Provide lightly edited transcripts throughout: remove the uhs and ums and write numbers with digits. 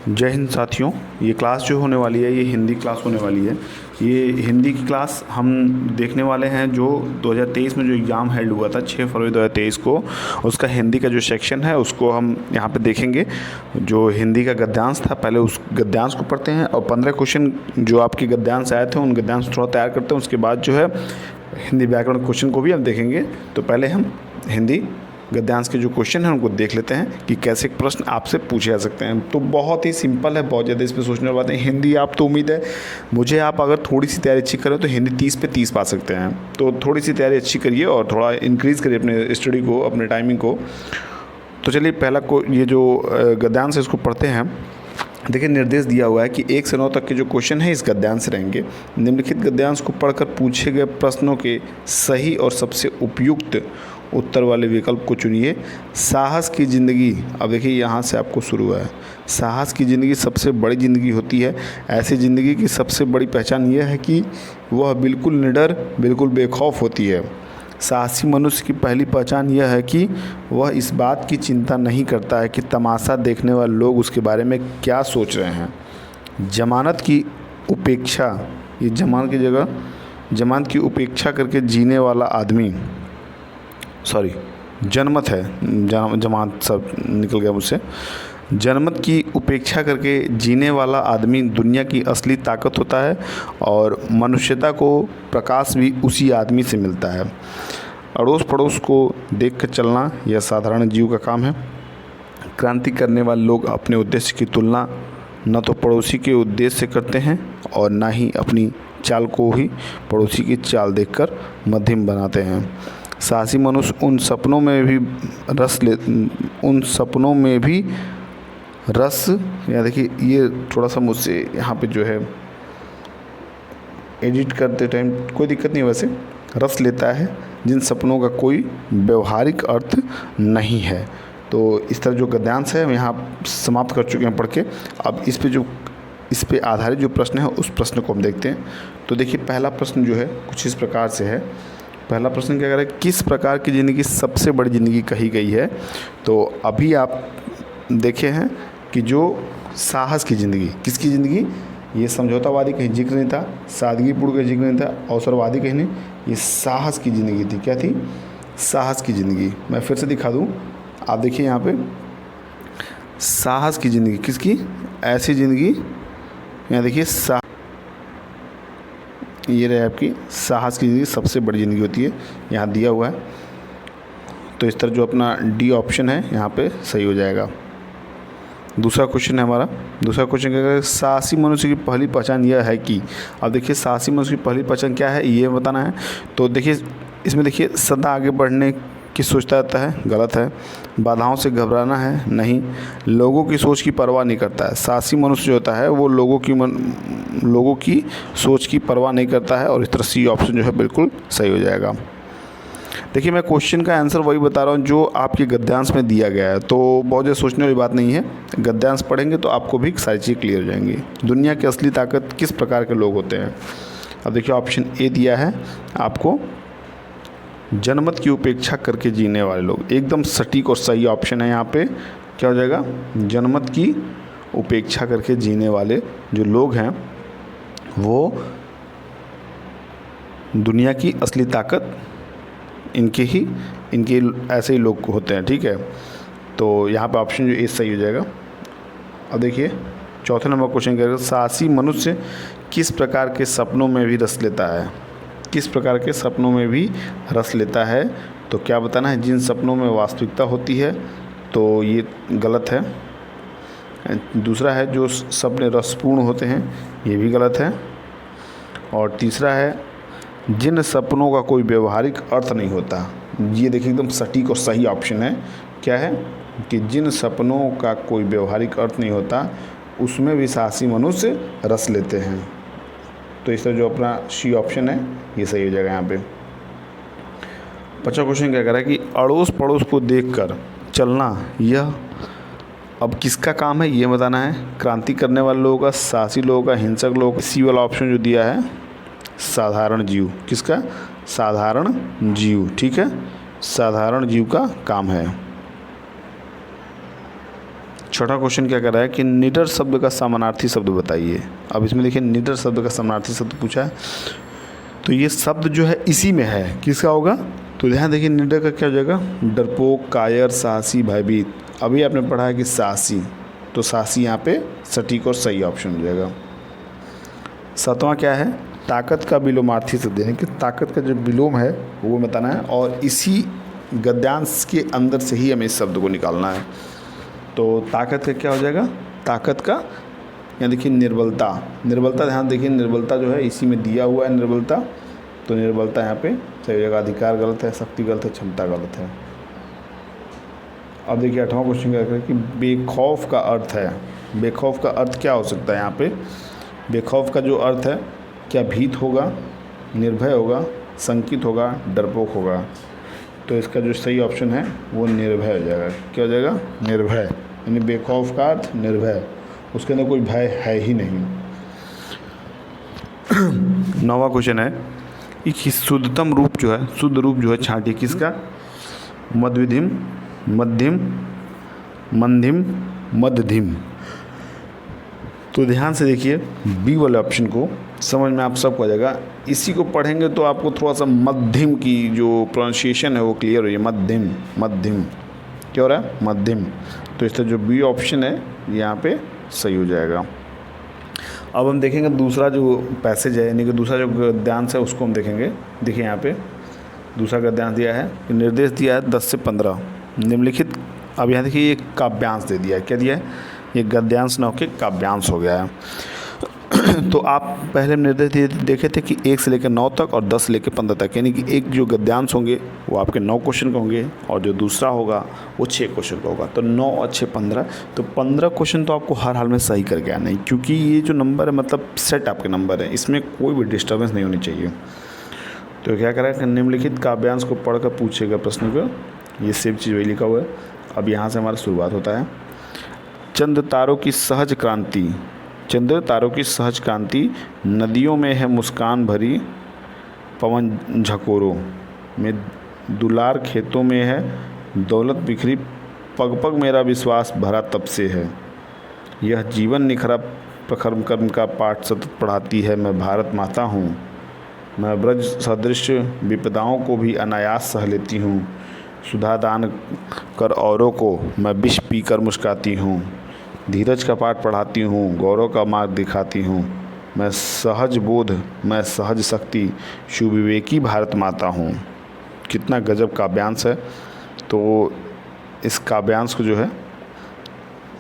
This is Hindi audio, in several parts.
जय हिंद साथियों। ये क्लास जो होने वाली है ये हिंदी क्लास होने वाली है। ये हिंदी की क्लास हम देखने वाले हैं जो 2023 में जो एग्ज़ाम हेल्ड हुआ था 6 फरवरी 2023 को, उसका हिंदी का जो सेक्शन है उसको हम यहाँ पे देखेंगे। जो हिंदी का गद्यांश था पहले उस गद्यांश को पढ़ते हैं और 15 क्वेश्चन जो आपके गद्यांश आए थे उन गद्यांश को थोड़ा तैयार करते हैं। उसके बाद जो है हिंदी व्याकरण क्वेश्चन को भी हम देखेंगे। तो पहले हम हिंदी गद्यांश के जो क्वेश्चन हैं उनको देख लेते हैं कि कैसे प्रश्न आपसे पूछे जा सकते हैं। तो बहुत ही सिंपल है, बहुत ज़्यादा इस पर सोचने वाली बात है। हिंदी आप तो उम्मीद है मुझे आप अगर थोड़ी सी तैयारी अच्छी करें तो हिंदी 30 पे 30 पा सकते हैं। तो थोड़ी सी तैयारी अच्छी करिए और थोड़ा इंक्रीज़ करिए अपने स्टडी को, अपने टाइमिंग को। तो चलिए पहला को ये जो गद्यांश है इसको पढ़ते हैं। देखिए निर्देश दिया हुआ है कि 1 से 9 तक के जो क्वेश्चन है इस गद्यांश से रहेंगे। निम्नलिखित गद्यांश को पढ़कर पूछे गए प्रश्नों के सही और सबसे उपयुक्त उत्तर वाले विकल्प को चुनिए। साहस की ज़िंदगी, अब देखिए यहाँ से आपको शुरू हुआ है। साहस की ज़िंदगी सबसे बड़ी ज़िंदगी होती है। ऐसी ज़िंदगी की सबसे बड़ी पहचान यह है कि वह बिल्कुल निडर, बिल्कुल बेखौफ होती है। साहसी मनुष्य की पहली पहचान यह है कि वह इस बात की चिंता नहीं करता है कि तमाशा देखने वाले लोग उसके बारे में क्या सोच रहे हैं। जमानत की उपेक्षा, ये जमानत की जगह जमानत की उपेक्षा करके जीने वाला आदमी, सॉरी जनमत है, जमानत सब निकल गया मुझसे। जनमत की उपेक्षा करके जीने वाला आदमी दुनिया की असली ताकत होता है और मनुष्यता को प्रकाश भी उसी आदमी से मिलता है। अड़ोस पड़ोस को देख कर चलना यह साधारण जीव का काम है। क्रांति करने वाले लोग अपने उद्देश्य की तुलना न तो पड़ोसी के उद्देश्य से करते हैं और ना ही अपनी चाल को ही पड़ोसी की चाल देखकर मध्यम बनाते हैं। साहसी मनुष्य उन सपनों में भी रस, या देखिए ये थोड़ा सा मुझसे यहाँ पे जो है एडिट करते टाइम कोई दिक्कत नहीं, वैसे रस लेता है जिन सपनों का कोई व्यवहारिक अर्थ नहीं है। तो इस तरह जो गद्यांश है हम यहाँ समाप्त कर चुके हैं पढ़ के। अब इस पे आधारित जो प्रश्न है उस प्रश्न को हम देखते हैं। तो देखिए पहला प्रश्न जो है कुछ इस प्रकार से है। पहला प्रश्न क्या कह रहा है, किस प्रकार की ज़िंदगी सबसे बड़ी ज़िंदगी कही गई है। तो अभी आप देखे हैं कि जो साहस की ज़िंदगी, किसकी ज़िंदगी, ये समझौतावादी कहीं जिक्र नहीं था, सादगीपूर्ण का जिक्र नहीं था, अवसरवादी कहीं नहीं, ये साहस की ज़िंदगी थी। क्या थी? साहस की ज़िंदगी। मैं फिर से दिखा दूँ, आप देखिए यहाँ पे साहस की ज़िंदगी किसकी, ऐसी ज़िंदगी, यहाँ देखिए ये रहे आपकी साहस की ज़िंदगी सबसे बड़ी ज़िंदगी होती है, यहाँ दिया हुआ है। तो इस तरह जो अपना डी ऑप्शन है यहाँ पे सही हो जाएगा। दूसरा क्वेश्चन है हमारा। दूसरा क्वेश्चन क्या है, साहसी मनुष्य की पहली पहचान यह है कि, अब देखिए साहसी मनुष्य की पहली पहचान क्या है ये बताना है। तो देखिए इसमें देखिए सदा आगे बढ़ने की सोचता रहता है, गलत है। बाधाओं से घबराना है, नहीं। लोगों की सोच की परवाह नहीं करता है। साहसी मनुष्य जो होता है वो लोगों की सोच की परवाह नहीं करता है और इस तरह सी ऑप्शन जो है बिल्कुल सही हो जाएगा। देखिए मैं क्वेश्चन का आंसर वही बता रहा हूँ जो आपके गद्यांश में दिया गया है, तो बहुत ज़्यादा सोचने वाली बात नहीं है। गद्यांश पढ़ेंगे तो आपको भी सारी चीज़ें क्लियर हो जाएंगी। दुनिया की असली ताकत किस प्रकार के लोग होते हैं। अब देखिए ऑप्शन ए दिया है आपको, जनमत की उपेक्षा करके जीने वाले लोग, एकदम सटीक और सही ऑप्शन है। यहाँ पे क्या हो जाएगा, जनमत की उपेक्षा करके जीने वाले जो लोग हैं वो दुनिया की असली ताकत इनके ऐसे ही लोग होते हैं, ठीक है। तो यहाँ पे ऑप्शन जो ए सही हो जाएगा। अब देखिए चौथे नंबर क्वेश्चन करेगा, साहसी मनुष्य किस प्रकार के सपनों में भी रस लेता है। किस प्रकार के सपनों में भी रस लेता है, तो क्या बताना है, जिन सपनों में वास्तविकता होती है, तो ये गलत है। दूसरा है जो सपने रसपूर्ण होते हैं, ये भी गलत है। और तीसरा है जिन सपनों का कोई व्यवहारिक अर्थ नहीं होता, ये देखिए एकदम सटीक और सही ऑप्शन है। क्या है कि जिन सपनों का कोई व्यवहारिक अर्थ नहीं होता उसमें भी साहसी मनुष्य रस लेते हैं। तो इस तरह जो अपना सी ऑप्शन है ये सही हो जाएगा यहाँ पे। 5वां क्वेश्चन क्या कह रहा है कि अड़ोस पड़ोस को देखकर चलना यह अब किसका काम है ये बताना है। क्रांति करने वाले लोगों का, साहसी लोगों का, हिंसक लोगों का। सी वाला ऑप्शन जो दिया है साधारण जीव, किसका, साधारण जीव, ठीक है, साधारण जीव का काम है। छठा क्वेश्चन क्या कर रहा है कि निडर शब्द का समानार्थी शब्द बताइए। अब इसमें देखिए निडर शब्द का समानार्थी शब्द पूछा है, तो ये शब्द जो है इसी में है, किसका होगा? तो ध्यान देखिए निडर का क्या हो जाएगा? डरपोक, कायर, साहसी, भयभीत। अभी आपने पढ़ा है कि साहसी, तो साहसी यहाँ पे सटीक और सही ऑप्शन हो जाएगा। सातवां क्या है? ताकत का विलोमार्थी शब्द, यानी कि ताकत का जो विलोम है वो बताना है, और इसी गद्यांश के अंदर से ही हमें इस शब्द को निकालना है। तो ताकत का क्या हो जाएगा? ताकत का यहाँ देखिए निर्बलता, निर्बलता ध्यान देखिए निर्बलता जो है इसी में दिया हुआ है निर्बलता, तो निर्बलता यहाँ पे सही हो जाएगा। अधिकार गलत है, शक्ति गलत है, क्षमता गलत है। अब देखिए 8वां क्वेश्चन क्या है कि बेखौफ का अर्थ है। बेखौफ का अर्थ क्या हो सकता है? यहाँ पे बेखौफ का जो अर्थ है, क्या भीत होगा, निर्भय होगा, शंकित होगा, डरपोक होगा? तो इसका जो सही ऑप्शन है वो निर्भय हो जाएगा। क्या हो जाएगा? निर्भय, यानी बेखौफ का अर्थ निर्भय, उसके अंदर कोई भय है ही नहीं। 9वां क्वेश्चन है कि शुद्धतम रूप जो है, शुद्ध रूप जो है छांटिए किसका? मध्यम, मध्यम, मंधिम, मध्यम। तो ध्यान से देखिए बी वाले ऑप्शन को, समझ में आप सबको आ जाएगा। इसी को पढ़ेंगे तो आपको थोड़ा सा मध्यम की जो प्रोनाउंसिएशन है वो क्लियर हो जाए। मध्यम, मध्यम क्या हो रहा है? मध्यम। तो इसका जो बी ऑप्शन है यहाँ पे सही हो जाएगा। अब हम देखेंगे दूसरा जो पैसेज है, यानी कि दूसरा जो गद्यांश है उसको हम देखेंगे। देखिए यहाँ पे दूसरा गद्यांश दिया है, निर्देश दिया है 10 से 15 निम्नलिखित। अब यहाँ देखिए ये काव्यांश दे दिया है। क्या दिया है? ये गद्यांश न होकर काव्यांश हो गया है। तो आप पहले निर्देश देखे थे कि 1 से लेकर 9 तक और 10 से लेकर 15 तक, यानी कि एक जो गद्यांश होंगे वो आपके 9 क्वेश्चन का होंगे और जो दूसरा होगा वो 6 क्वेश्चन का होगा। तो 9 और 6 15, तो 15 क्वेश्चन तो आपको हर हाल में सही करके आना है, क्योंकि ये जो नंबर है मतलब सेट आपके नंबर है, इसमें कोई भी डिस्टर्बेंस नहीं होनी चाहिए। तो क्या करें? निम्नलिखित काव्यांश को पढ़कर पूछेगा प्रश्न को, ये सेम चीज़ वही लिखा हुआ है। अब यहाँ से हमारा शुरुआत होता है। चंद्र तारों की सहज क्रांति, चंद्र तारों की सहज क्रांति, नदियों में है मुस्कान भरी, पवन झकोरों में दुलार, खेतों में है दौलत बिखरी, पग पग मेरा विश्वास भरा तब से है, यह जीवन निखरा प्रखर कर्म का पाठ सतत पढ़ाती है, मैं भारत माता हूँ, मैं ब्रज सदृश विपदाओं को भी अनायास सह लेती हूँ, सुधा दान कर औरों को मैं विष पीकर मुस्काती हूँ, धीरज का पाठ पढ़ाती हूँ, गौरव का मार्ग दिखाती हूँ, मैं सहज बोध, मैं सहज शक्ति, सुविवेकी भारत माता हूँ। कितना गजब काव्यांश है। तो इस काव्यांश को जो है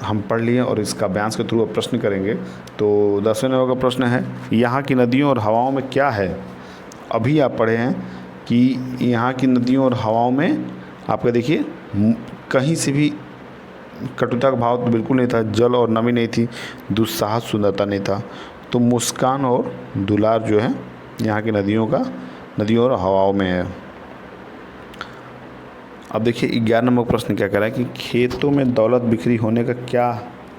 हम पढ़ लिए और इस काव्यांश के थ्रू अब प्रश्न करेंगे। तो 10वें नंबर का प्रश्न है, यहाँ की नदियों और हवाओं में क्या है? अभी आप पढ़े हैं कि यहाँ की नदियों और हवाओं में आपका देखिए कहीं से भी कटुता का भाव तो बिल्कुल नहीं था, जल और नमी नहीं थी, दुस्साहस सुंदरता नहीं था, तो मुस्कान और दुलार जो है यहाँ की नदियों और हवाओं में है। अब देखिए 11 नंबर प्रश्न क्या कह रहा है कि खेतों में दौलत बिखरी होने का क्या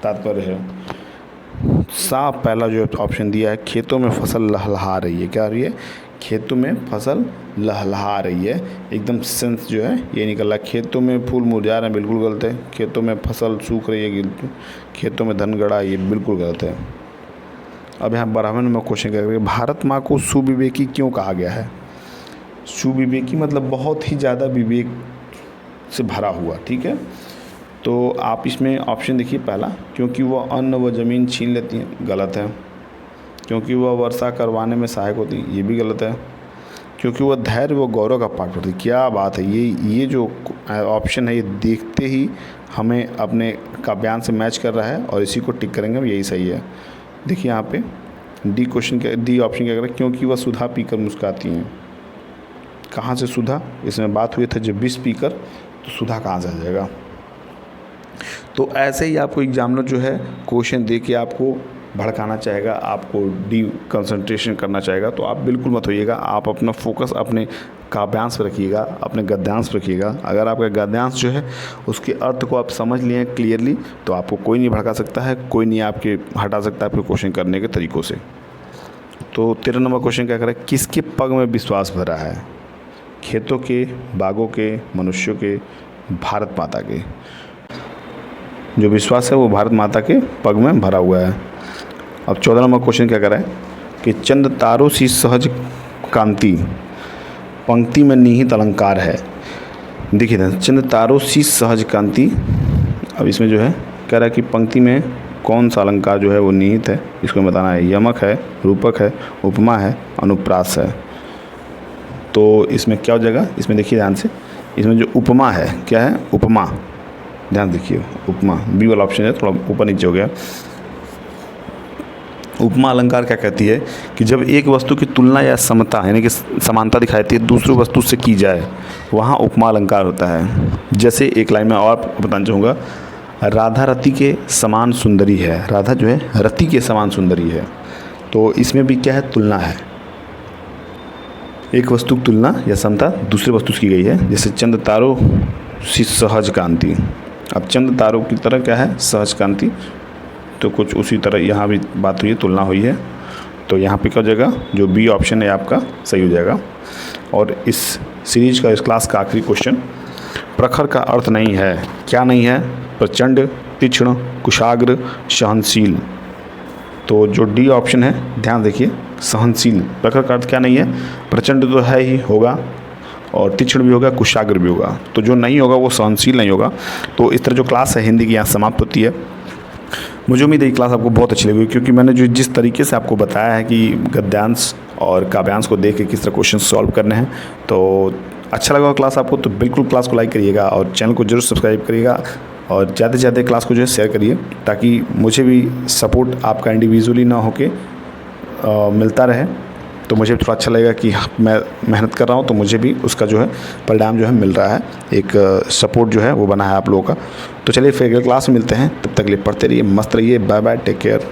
तात्पर्य है? साफ पहला जो ऑप्शन दिया है, खेतों में फसल लहलहा रही है। क्या आ रही है? खेतों में फसल लहलहा रही है। एकदम सेंस जो है ये निकल रहा है। खेतों में फूल मुरझा रहे हैं, बिल्कुल गलत है। खेतों में फसल सूख रही है, खेतों में धन गड़ा, ये बिल्कुल गलत है। अब यहाँ 12वें नंबर क्वेश्चन क्या करेंगे, भारत माँ को सुविवेकी क्यों कहा गया है? सुविवेकी मतलब बहुत ही ज़्यादा विवेक से भरा हुआ, ठीक है। तो आप इसमें ऑप्शन देखिए पहला, क्योंकि वह अन्न व ज़मीन छीन लेती हैं, गलत है। क्योंकि वह वर्षा करवाने में सहायक होती, ये भी गलत है। क्योंकि वह धैर्य व गौरव का पाठ पढ़ती, क्या बात है। ये जो ऑप्शन है ये देखते ही हमें अपने काव्यांश से मैच कर रहा है और इसी को टिक करेंगे हम, यही सही है। देखिए यहाँ पे डी ऑप्शन क्या कर रहा है, क्योंकि वह सुधा पीकर मुस्कुराती हैं। कहाँ से सुधा? इसमें बात हुई था जब विष पीकर, तो सुधा कहाँ से आ जाएगा? तो ऐसे ही आपको एग्जामिनर जो है क्वेश्चन दे के आपको भड़काना चाहेगा, आपको डी कंसंट्रेशन करना चाहेगा, तो आप बिल्कुल मत होइएगा। आप अपना फोकस अपने काव्यांश पर रखिएगा, अपने गद्यांश पर रखिएगा। अगर आपका गद्यांश जो है उसके अर्थ को आप समझ लिए क्लियरली, तो आपको कोई नहीं भड़का सकता है, कोई नहीं आपके हटा सकता है आपके क्वेश्चन करने के तरीक़ों से। तो 13 नंबर क्वेश्चन क्या कर रहा है, किसके पग में विश्वास भरा है? खेतों के, बागों के, मनुष्यों के, भारत माता के। जो विश्वास है वो भारत माता के पग में भरा हुआ है। अब 14 नंबर क्वेश्चन क्या कर रहा है कि चंद तारों सी सहज कांति पंक्ति में निहित अलंकार है। देखिए ना, चंद तारों सी सहज कांति। अब इसमें जो है कह रहा है कि पंक्ति में कौन सा अलंकार जो है वो निहित है, इसको बताना है। यमक है, रूपक है, उपमा है, अनुप्रास है। तो इसमें क्या हो जाएगा, इसमें देखिए ध्यान से, इसमें जो उपमा है, क्या है, उपमा, ध्यान देखिए, उपमा बी वाला ऑप्शन है, थोड़ा ऊपर नीचे हो गया। उपमा अलंकार क्या कहती है कि जब एक वस्तु की तुलना या समता यानी कि समानता दिखाती है दूसरी वस्तु से की जाए, वहाँ उपमा अलंकार होता है। जैसे एक लाइन में और बताना चाहूँगा, राधा रति के समान सुंदरी है। राधा जो है रति के समान सुंदरी है। तो इसमें भी क्या है, तुलना है, एक वस्तु की तुलना या समता दूसरी वस्तु से की गई है। जैसे चंद तारों सी सहज कांति। अब चंद तारों की तरह क्या है, सहज कांति, तो कुछ उसी तरह यहाँ भी बात हुई है, तुलना हुई है। तो यहाँ पे क्या हो जाएगा, जो बी ऑप्शन है आपका सही हो जाएगा। और इस सीरीज का, इस क्लास का आखिरी क्वेश्चन, प्रखर का अर्थ नहीं है, क्या नहीं है, प्रचंड, तीक्ष्ण, कुशाग्र, सहनशील। तो जो डी ऑप्शन है, ध्यान देखिए, सहनशील। प्रखर का अर्थ क्या नहीं है, प्रचंड तो है ही, होगा, और तीक्ष्ण भी होगा, कुशाग्र भी होगा। तो जो नहीं होगा वो सहनशील नहीं होगा। तो इस तरह जो क्लास है हिंदी की यहाँ समाप्त होती है। मुझे उम्मीद है ये क्लास आपको बहुत अच्छी लगी, क्योंकि मैंने जो जिस तरीके से आपको बताया है कि गद्यांश और काव्यांश को देख के किस तरह क्वेश्चन सॉल्व करने हैं, तो अच्छा लगा क्लास आपको तो बिल्कुल क्लास को लाइक करिएगा और चैनल को जरूर सब्सक्राइब करिएगा और ज़्यादा से ज़्यादा क्लास को जो है शेयर करिए, ताकि मुझे भी सपोर्ट आपका इंडिविजुअली ना होके मिलता रहे। तो मुझे भी थोड़ा अच्छा लगेगा कि मैं मेहनत कर रहा हूँ तो मुझे भी उसका जो है परिणाम जो है मिल रहा है, एक सपोर्ट जो है वो बना है आप लोगों का। तो चलिए फिर अगले क्लास में मिलते हैं, तब तक के लिए पढ़ते रहिए, मस्त रहिए, बाय बाय, टेक केयर।